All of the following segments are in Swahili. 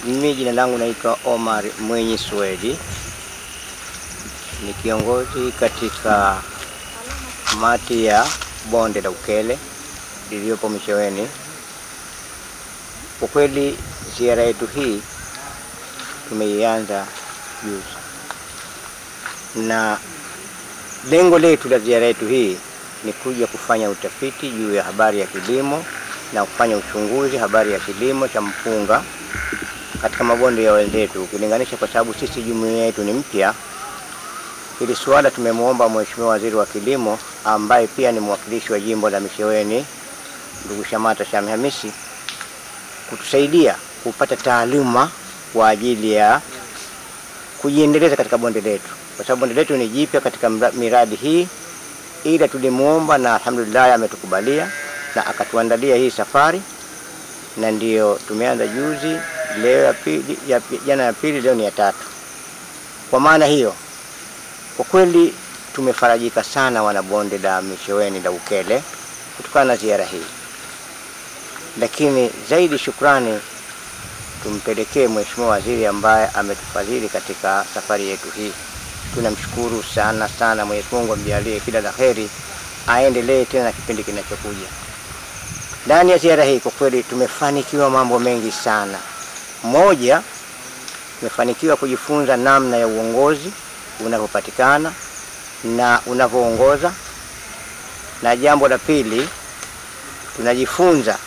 Mimi jina langu naitwa Omar Mwenyi Swedi. Ni kiongozi katika kamati ya bonde la Ukele iliyopo Micheweni. Kwa kweli ziara yetu hii tumeianza juzi, na lengo letu la ziara yetu hii ni kuja kufanya utafiti juu ya habari ya kilimo na kufanya uchunguzi habari ya kilimo cha mpunga katika mabonde ya wenzetu, ukilinganisha kwa sababu sisi jumuiya yetu ni mpya. Hili swala tumemuomba Mheshimiwa Waziri wa Kilimo ambaye pia ni mwakilishi wa jimbo la Micheweni, ndugu Shamata Shami Hamisi, kutusaidia kupata taaluma kwa ajili ya kujiendeleza katika bonde letu, kwa sababu bonde letu ni jipya katika miradi hii. Ila tulimuomba na alhamdulillah ametukubalia na akatuandalia hii safari, na ndio tumeanza juzi, leo ya pili, jana ya pili, leo ni ya tatu. Kwa maana hiyo, kwa kweli tumefarajika sana wanabonde la Micheweni la Ukele kutokana na ziara hii. Lakini zaidi shukrani tumpelekee Mheshimiwa Waziri ambaye ametufadhili katika safari yetu hii. Tunamshukuru sana sana, Mwenyezi Mungu amjalie kila la kheri, aendelee tena kipindi kinachokuja. Ndani ya ziara hii kwa kweli tumefanikiwa mambo mengi sana. Moja, tumefanikiwa kujifunza namna ya uongozi unavyopatikana na unavyoongoza, na jambo la pili tunajifunza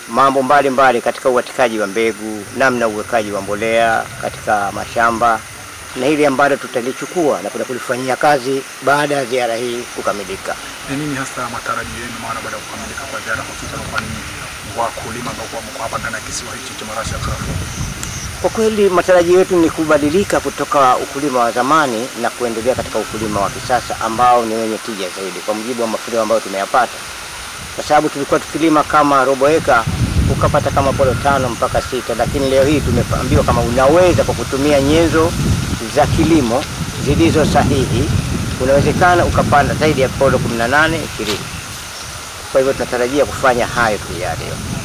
mambo mbalimbali katika uwatikaji wa mbegu, namna uwekaji wa mbolea katika mashamba, na hili ambalo tutalichukua na kulifanyia kazi baada ya ziara hii kukamilika. Ni nini hasa matarajio yenu maana baada ya kukamilika kwa ziara, hususan kwa nini wakulima ambao mko hapa ndani ya kisiwa hichi cha marashi ya karafuu? Kwa kweli matarajio yetu ni kubadilika kutoka ukulima wa zamani na kuendelea katika ukulima wa kisasa ambao ni wenye tija zaidi, kwa mujibu wa mafunzo ambayo tumeyapata. Kwa sababu tulikuwa tukilima kama robo eka ukapata kama polo 5 mpaka 6, lakini leo hii tumeambiwa kama unaweza kwa kutumia nyenzo za kilimo zilizo sahihi unawezekana ukapanda zaidi ya polo 18 20. Kwa hivyo tunatarajia kufanya hayo tu ya leo.